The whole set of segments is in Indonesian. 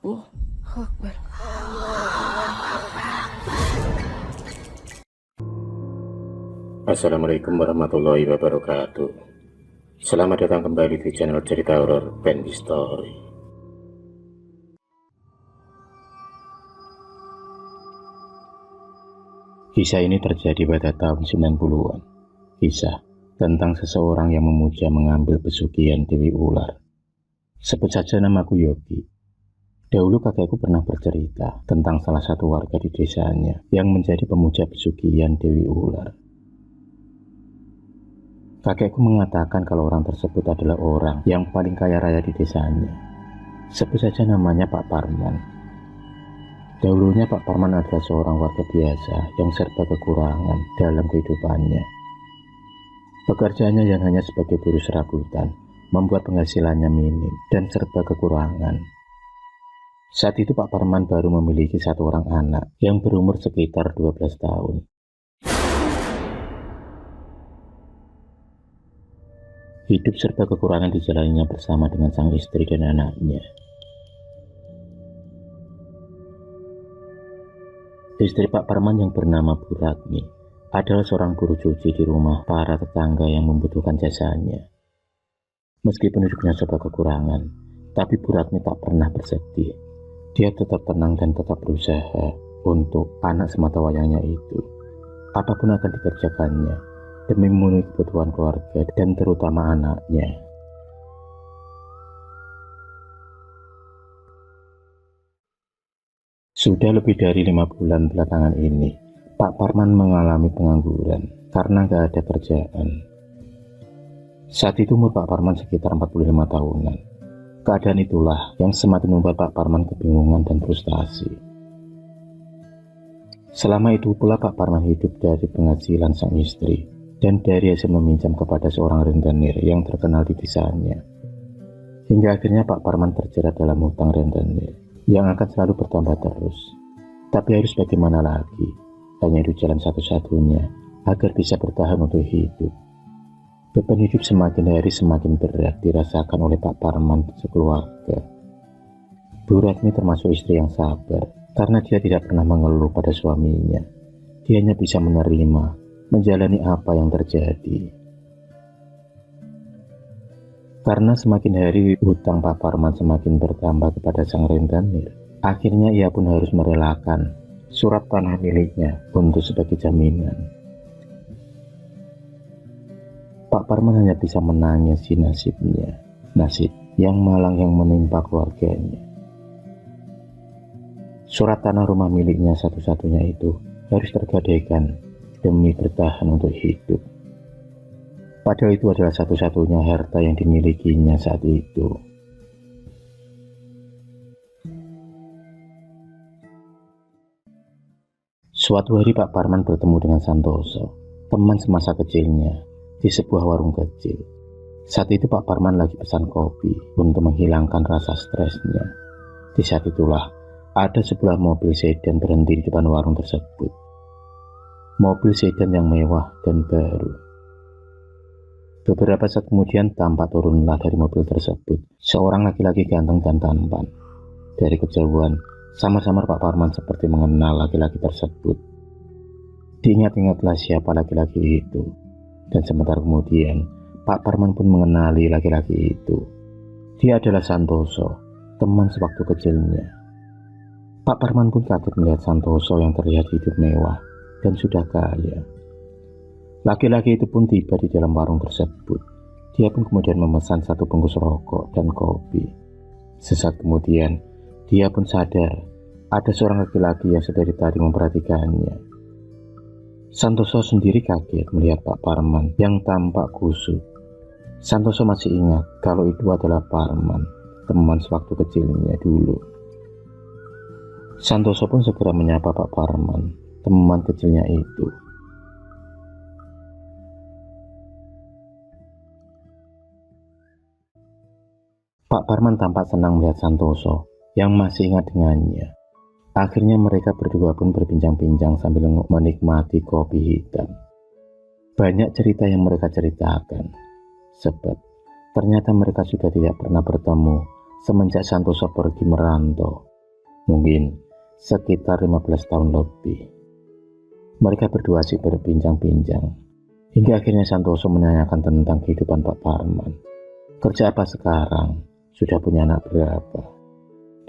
Oh, Akbar. Assalamualaikum warahmatullahi wabarakatuh. Selamat datang kembali di channel cerita horor Bendy Story. Kisah ini terjadi pada tahun 90-an. Kisah tentang seseorang yang memuja mengambil pesugihan Dewi Ular. Sebut saja namaku Yogi. Dahulu kakekku pernah bercerita tentang salah satu warga di desanya yang menjadi pemuja pesugihan Dewi Ular. Kakekku mengatakan kalau orang tersebut adalah orang yang paling kaya raya di desanya. Sebut saja namanya Pak Parman. Dahulunya Pak Parman adalah seorang warga biasa yang serba kekurangan dalam kehidupannya. Pekerjaannya yang hanya sebagai buruh serabutan membuat penghasilannya minim dan serba kekurangan. Saat itu Pak Parman baru memiliki satu orang anak yang berumur sekitar 12 tahun. Hidup serba kekurangan dijalaninya bersama dengan sang istri dan anaknya. Istri Pak Parman yang bernama Bu Ratmi adalah seorang buruh cuci di rumah para tetangga yang membutuhkan jasanya. Meskipun hidupnya serba kekurangan, tapi Bu Ratmi tak pernah bersedih. Dia tetap tenang dan tetap berusaha untuk anak semata wayangnya itu. Apapun akan dikerjakannya demi memenuhi kebutuhan keluarga dan terutama anaknya. Sudah lebih dari 5 bulan belakangan ini, Pak Parman mengalami pengangguran karena gak ada kerjaan. Saat itu umur Pak Parman sekitar 45 tahunan. Keadaan itulah yang semakin membuat Pak Parman kebingungan dan frustasi. Selama itu pula Pak Parman hidup dari penghasilan sang istri dan dari hasil meminjam kepada seorang rentenir yang terkenal di desanya. Hingga akhirnya Pak Parman terjerat dalam hutang rentenir yang akan selalu bertambah terus. Tapi harus bagaimana lagi? Hanya itu jalan satu-satunya agar bisa bertahan untuk hidup. Beban hidup semakin hari semakin berat dirasakan oleh Pak Parman sekeluarga. Bu Ratmi termasuk istri yang sabar karena dia tidak pernah mengeluh pada suaminya. Dia hanya bisa menerima, menjalani apa yang terjadi. Karena semakin hari hutang Pak Parman semakin bertambah kepada sang rentenir, akhirnya ia pun harus merelakan surat tanah miliknya untuk sebagai jaminan. Pak Parman hanya bisa menangisi nasibnya, nasib yang malang yang menimpa keluarganya. Surat tanah rumah miliknya satu-satunya itu harus tergadaikan demi bertahan untuk hidup. Padahal itu adalah satu-satunya harta yang dimilikinya saat itu. Suatu hari Pak Parman bertemu dengan Santoso, teman semasa kecilnya, di sebuah warung kecil. Saat itu Pak Parman lagi pesan kopi untuk menghilangkan rasa stresnya. Di saat itulah ada sebuah mobil sedan berhenti di depan warung tersebut. Mobil sedan yang mewah dan baru. Beberapa saat kemudian tampak turunlah dari mobil tersebut seorang laki-laki ganteng dan tampan. Dari kejauhan, samar-samar Pak Parman seperti mengenal laki-laki tersebut. Diingat-ingatlah siapa laki-laki itu. Dan sebentar kemudian, Pak Parman pun mengenali laki-laki itu. Dia adalah Santoso, teman sewaktu kecilnya. Pak Parman pun kaget melihat Santoso yang terlihat hidup mewah dan sudah kaya. Laki-laki itu pun tiba di dalam warung tersebut. Dia pun kemudian memesan satu bungkus rokok dan kopi. Sesaat kemudian, dia pun sadar ada seorang laki-laki yang sedari tadi memperhatikannya. Santoso sendiri kaget melihat Pak Parman yang tampak kusut. Santoso masih ingat kalau itu adalah Parman, teman sewaktu kecilnya dulu. Santoso pun segera menyapa Pak Parman, teman kecilnya itu. Pak Parman tampak senang melihat Santoso yang masih ingat dengannya. Akhirnya mereka berdua pun berbincang-bincang sambil menikmati kopi hitam. Banyak cerita yang mereka ceritakan, sebab ternyata mereka sudah tidak pernah bertemu semenjak Santoso pergi merantau Mungkin sekitar 15 tahun lebih. Mereka berdua asik berbincang-bincang, hingga akhirnya Santoso menanyakan tentang kehidupan Pak Parman. Kerja apa sekarang? Sudah punya anak berapa?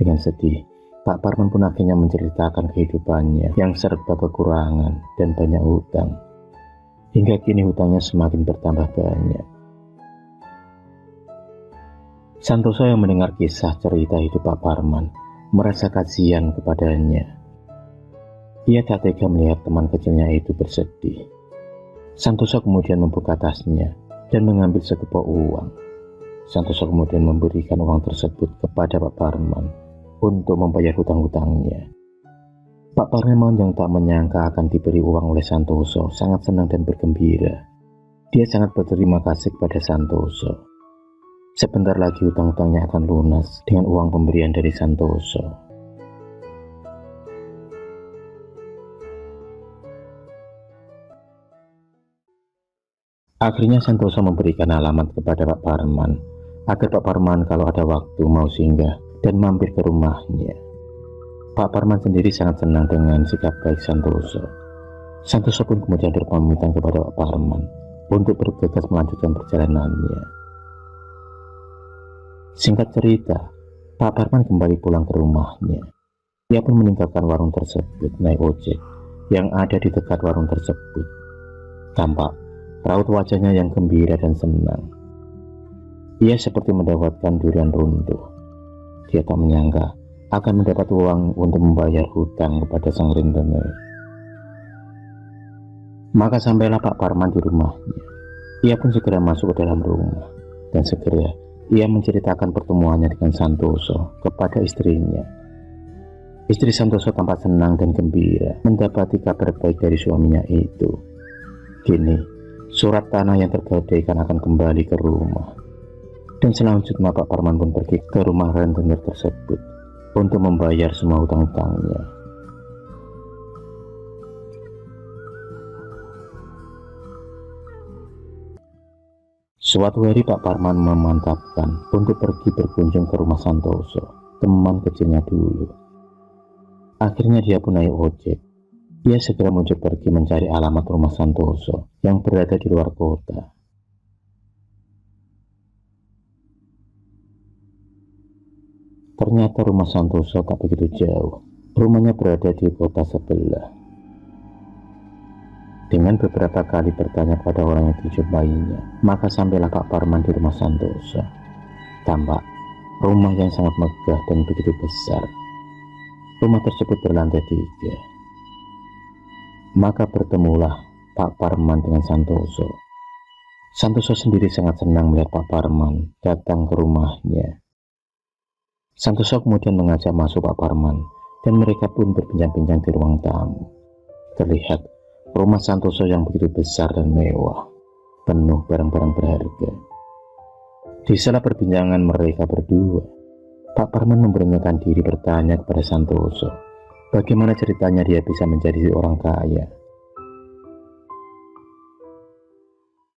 Dengan sedih, Pak Parman pun akhirnya menceritakan kehidupannya yang serba kekurangan dan banyak hutang. Hingga kini hutangnya semakin bertambah banyak. Santoso yang mendengar kisah cerita hidup Pak Parman merasa kasihan kepadanya. Ia tak tega melihat teman kecilnya itu bersedih. Santoso kemudian membuka tasnya dan mengambil sekepok uang. Santoso kemudian memberikan uang tersebut kepada Pak Parman untuk membayar hutang-hutangnya. Pak Parman yang tak menyangka akan diberi uang oleh Santoso sangat senang dan bergembira. Dia sangat berterima kasih kepada Santoso. Sebentar lagi hutang-hutangnya akan lunas dengan uang pemberian dari Santoso. Akhirnya Santoso memberikan alamat kepada Pak Parman agar Pak Parman kalau ada waktu mau singgah dan mampir ke rumahnya. Pak Parman sendiri sangat senang dengan sikap baik Santoso. Santoso pun kemudian berpamitan kepada Pak Parman untuk bergegas melanjutkan perjalanannya. Singkat cerita, Pak Parman kembali pulang ke rumahnya. Ia pun meninggalkan warung tersebut naik ojek yang ada di dekat warung tersebut. Tampak raut wajahnya yang gembira dan senang. Ia seperti mendapatkan durian runtuh. Dia tak menyangka akan mendapat uang untuk membayar hutang kepada sang rentenir. Maka sampailah Pak Parman di rumahnya. Ia pun segera masuk ke dalam rumah dan segera ia menceritakan pertemuannya dengan Santoso kepada istrinya. Istri Santoso tampak senang dan gembira mendapati kabar baik dari suaminya itu. Kini surat tanah yang tergadaikan akan kembali ke rumah. Dan selanjutnya Pak Parman pun pergi ke rumah rentenir tersebut untuk membayar semua hutang-hutangnya. Suatu hari Pak Parman memantapkan untuk pergi berkunjung ke rumah Santoso, teman kecilnya dulu. Akhirnya dia pun naik ojek. Ia segera muncul pergi mencari alamat rumah Santoso yang berada di luar kota. Ternyata rumah Santoso tak begitu jauh. Rumahnya berada di kota sebelah. Dengan beberapa kali bertanya pada orang yang dijumpainya, maka sampailah Pak Parman di rumah Santoso. Tampak rumah yang sangat megah dan begitu besar. Rumah tersebut berlantai 3. Maka bertemulah Pak Parman dengan Santoso. Santoso sendiri sangat senang melihat Pak Parman datang ke rumahnya. Santoso kemudian mengajak masuk Pak Parman dan mereka pun berbincang-bincang di ruang tamu. Terlihat rumah Santoso yang begitu besar dan mewah, penuh barang-barang berharga. Di sela perbincangan mereka berdua, Pak Parman memberanikan diri bertanya kepada Santoso, bagaimana ceritanya dia bisa menjadi orang kaya.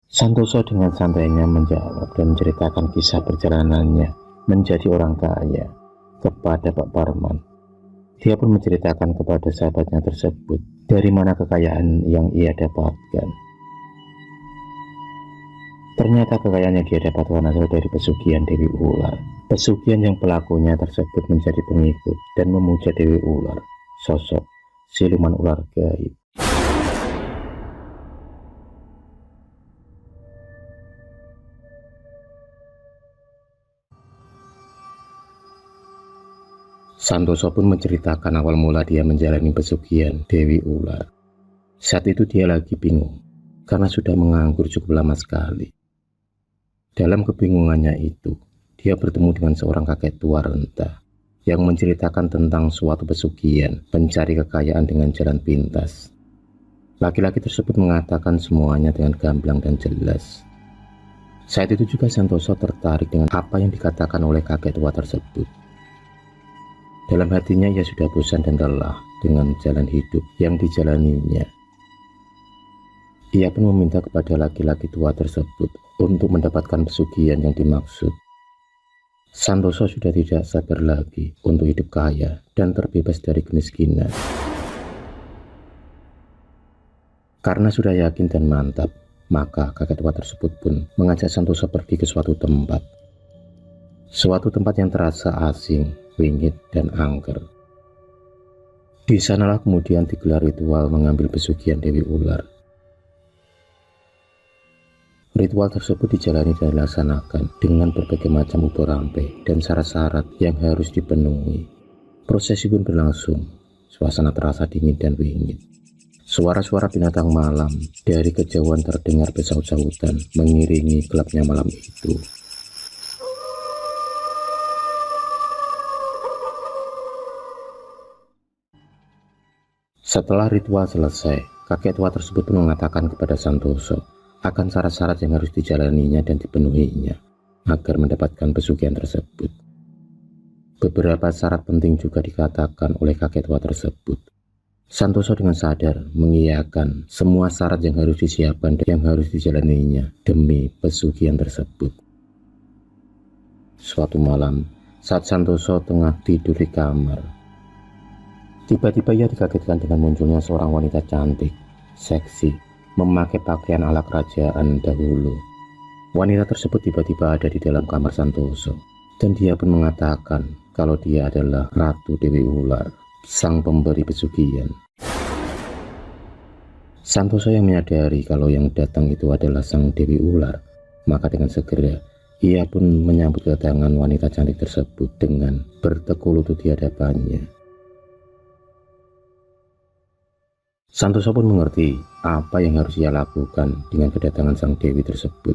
Santoso dengan santainya menjawab dan menceritakan kisah perjalanannya menjadi orang kaya kepada Pak Parman. Dia pun menceritakan kepada sahabatnya tersebut dari mana kekayaan yang ia dapatkan. Ternyata kekayaan yang dia dapatkan adalah dari pesugihan Dewi Ular. Pesugihan yang pelakunya tersebut menjadi pengikut dan memuja Dewi Ular, sosok siluman ular gaib. Santoso pun menceritakan awal mula dia menjalani pesugihan Dewi Ular. Saat itu dia lagi bingung karena sudah menganggur cukup lama sekali. Dalam kebingungannya itu, dia bertemu dengan seorang kakek tua renta yang menceritakan tentang suatu pesugihan pencari kekayaan dengan jalan pintas. Laki-laki tersebut mengatakan semuanya dengan gamblang dan jelas. Saat itu juga Santoso tertarik dengan apa yang dikatakan oleh kakek tua tersebut. Dalam hatinya ia sudah bosan dan lelah dengan jalan hidup yang dijalaninya. Ia pun meminta kepada laki-laki tua tersebut untuk mendapatkan pesugihan yang dimaksud. Santoso sudah tidak sabar lagi untuk hidup kaya dan terbebas dari kemiskinan. Karena sudah yakin dan mantap, maka kakek tua tersebut pun mengajak Santoso pergi ke suatu tempat. Suatu tempat yang terasa asing, wingit, dan angker. Di sanalah kemudian digelar ritual mengambil pesugihan Dewi Ular. Ritual tersebut dijalani dan dilaksanakan dengan berbagai macam ubo rampe dan syarat-syarat yang harus dipenuhi. Prosesi pun berlangsung, suasana terasa dingin dan wingit. Suara-suara binatang malam dari kejauhan terdengar bersaut-sautan mengiringi gelapnya malam itu. Setelah ritual selesai, kakek tua tersebut pun mengatakan kepada Santoso akan syarat-syarat yang harus dijalaninya dan dipenuhinya agar mendapatkan pesugihan tersebut. Beberapa syarat penting juga dikatakan oleh kakek tua tersebut. Santoso dengan sadar mengiyakan semua syarat yang harus disiapkan dan yang harus dijalaninya demi pesugihan tersebut. Suatu malam, saat Santoso tengah tidur di kamar, tiba-tiba ia dikagetkan dengan munculnya seorang wanita cantik, seksi, memakai pakaian ala kerajaan dahulu. Wanita tersebut tiba-tiba ada di dalam kamar Santoso, dan dia pun mengatakan kalau dia adalah Ratu Dewi Ular, sang pemberi pesugihan. Santoso yang menyadari kalau yang datang itu adalah sang Dewi Ular, maka dengan segera ia pun menyambut kedatangan wanita cantik tersebut dengan bertekuk lutut di hadapannya. Santoso pun mengerti apa yang harus ia lakukan dengan kedatangan sang Dewi tersebut.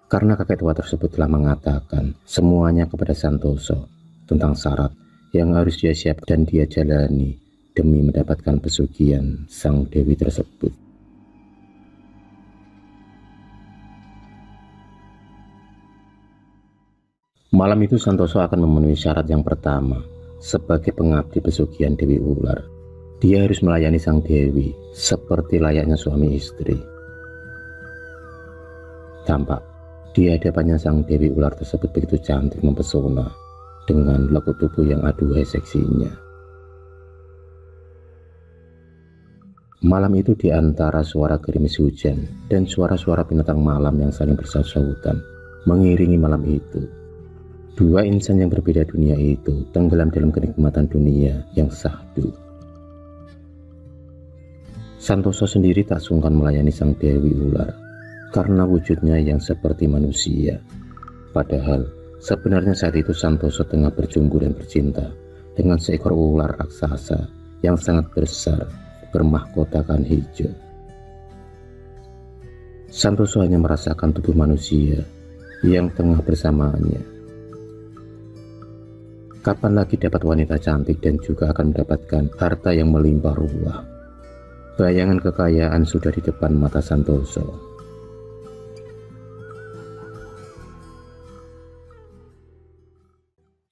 Karena kakek tua tersebut telah mengatakan semuanya kepada Santoso tentang syarat yang harus dia siapkan dan dia jalani demi mendapatkan pesugihan sang Dewi tersebut. Malam itu Santoso akan memenuhi syarat yang pertama sebagai pengabdi pesugihan Dewi Ular. Dia harus melayani sang Dewi seperti layaknya suami istri. Tampak di hadapannya sang Dewi Ular tersebut begitu cantik mempesona dengan lekuk tubuh yang aduhai seksinya. Malam itu di antara suara gerimis hujan dan suara-suara binatang malam yang saling bersaut-sautan mengiringi malam itu. Dua insan yang berbeda dunia itu tenggelam dalam kenikmatan dunia yang syahdu. Santoso sendiri tak sungkan melayani sang Dewi Ular karena wujudnya yang seperti manusia. Padahal sebenarnya saat itu Santoso tengah berjumpa dan bercinta dengan seekor ular raksasa yang sangat besar bermahkotakan hijau. Santoso hanya merasakan tubuh manusia yang tengah bersamanya. Kapan lagi dapat wanita cantik dan juga akan mendapatkan harta yang melimpah ruah? Bayangan kekayaan sudah di depan mata Santoso.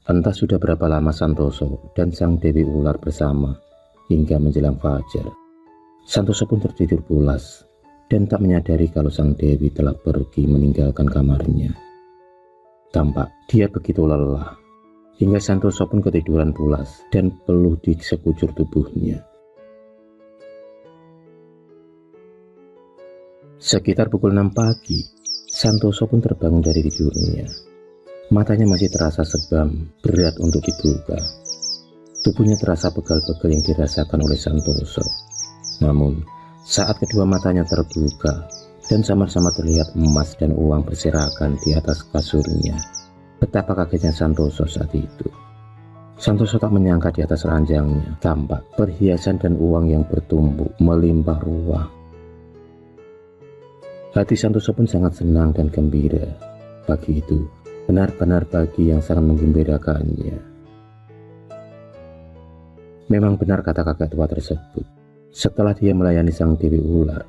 Entah sudah berapa lama Santoso dan sang Dewi Ular bersama hingga menjelang fajar. Santoso pun tertidur pulas dan tak menyadari kalau sang Dewi telah pergi meninggalkan kamarnya. Tampak dia begitu lelah hingga Santoso pun ketiduran pulas dan peluh di sekujur tubuhnya. Sekitar pukul 6 pagi, Santoso pun terbangun dari tidurnya. Matanya masih terasa sebam, berat untuk dibuka. Tubuhnya terasa pegal-pegal yang dirasakan oleh Santoso. Namun, saat kedua matanya terbuka dan sama-sama terlihat emas dan uang berserakan di atas kasurnya, betapa kagetnya Santoso saat itu. Santoso tak menyangka di atas ranjangnya tampak perhiasan dan uang yang bertumpuk melimpah ruah. Hati Santoso pun sangat senang dan gembira. Pagi itu benar-benar pagi yang sangat menggembirakannya. Memang benar kata kakek tua tersebut. Setelah dia melayani sang Dewi Ular,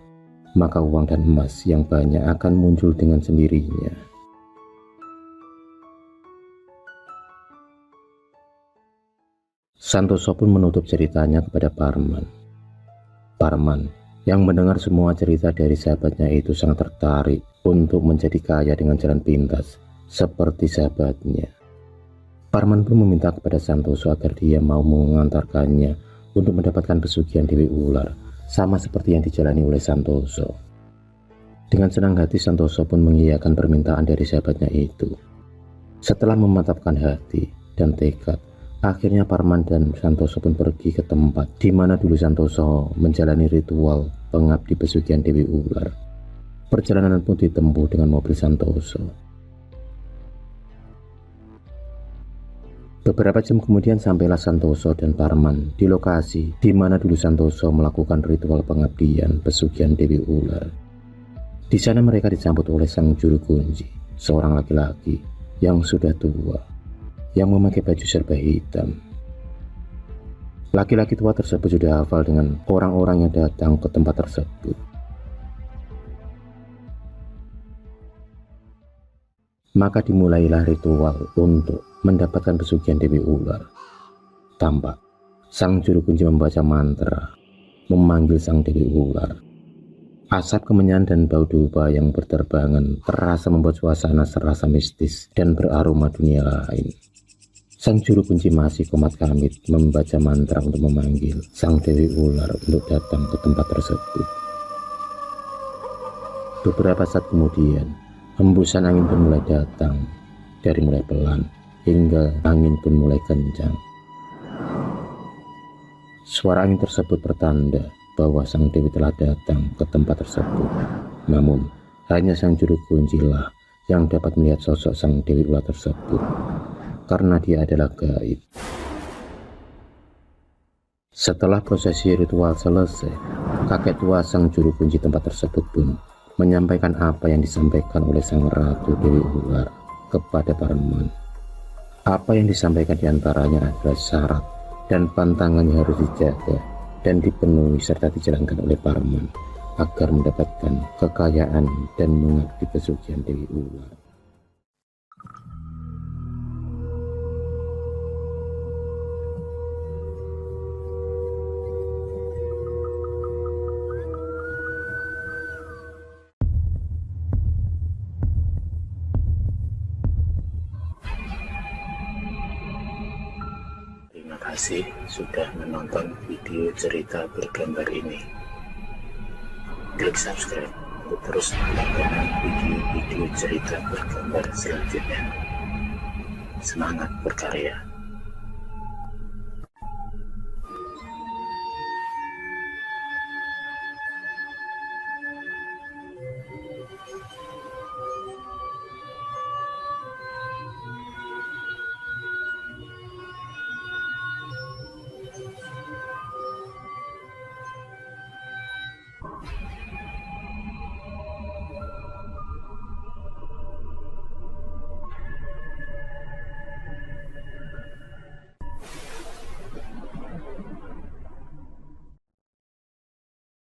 maka uang dan emas yang banyak akan muncul dengan sendirinya. Santoso pun menutup ceritanya kepada Parman. Parman yang mendengar semua cerita dari sahabatnya itu sangat tertarik untuk menjadi kaya dengan jalan pintas seperti sahabatnya. Parman pun meminta kepada Santoso agar dia mau mengantarkannya untuk mendapatkan pesugihan Dewi Ular, sama seperti yang dijalani oleh Santoso. Dengan senang hati Santoso pun mengiyakan permintaan dari sahabatnya itu. Setelah memantapkan hati dan tekad, akhirnya Parman dan Santoso pun pergi ke tempat di mana dulu Santoso menjalani ritual pengabdi pesugihan Dewi Ular. Perjalanan pun ditempuh dengan mobil Santoso. Beberapa jam kemudian sampailah Santoso dan Parman di lokasi di mana dulu Santoso melakukan ritual pengabdian pesugihan Dewi Ular. Di sana mereka disambut oleh sang juru kunci, seorang laki-laki yang sudah tua, yang memakai baju serba hitam. Laki-laki tua tersebut sudah hafal dengan orang-orang yang datang ke tempat tersebut. Maka dimulailah ritual untuk mendapatkan pesugihan Dewi Ular. Tampak sang juru kunci membaca mantra, memanggil sang Dewi Ular. Asap kemenyan dan bau dupa yang berterbangan terasa membuat suasana serasa mistis dan beraroma dunia lain. Sang juru kunci masih komat kamit membaca mantra untuk memanggil sang Dewi Ular untuk datang ke tempat tersebut. Beberapa saat kemudian, hembusan angin pun mulai datang, dari mulai pelan hingga angin pun mulai kencang. Suara angin tersebut pertanda bahwa sang Dewi telah datang ke tempat tersebut. Namun, hanya sang juru kuncilah yang dapat melihat sosok sang Dewi Ular tersebut, karena dia adalah gaib. Setelah prosesi ritual selesai, kakek tua sang juru kunci tempat tersebut pun menyampaikan apa yang disampaikan oleh sang Ratu Dewi Ular kepada Parman. Apa yang disampaikan diantaranya adalah syarat dan pantangan yang harus dijaga dan dipenuhi serta dijalankan oleh Parman agar mendapatkan kekayaan dan mengabdi pesugihan Dewi Ular. Terima kasih sudah menonton video cerita bergambar ini. Klik subscribe untuk terus mendapatkan video-video cerita bergambar selanjutnya. Semangat berkarya.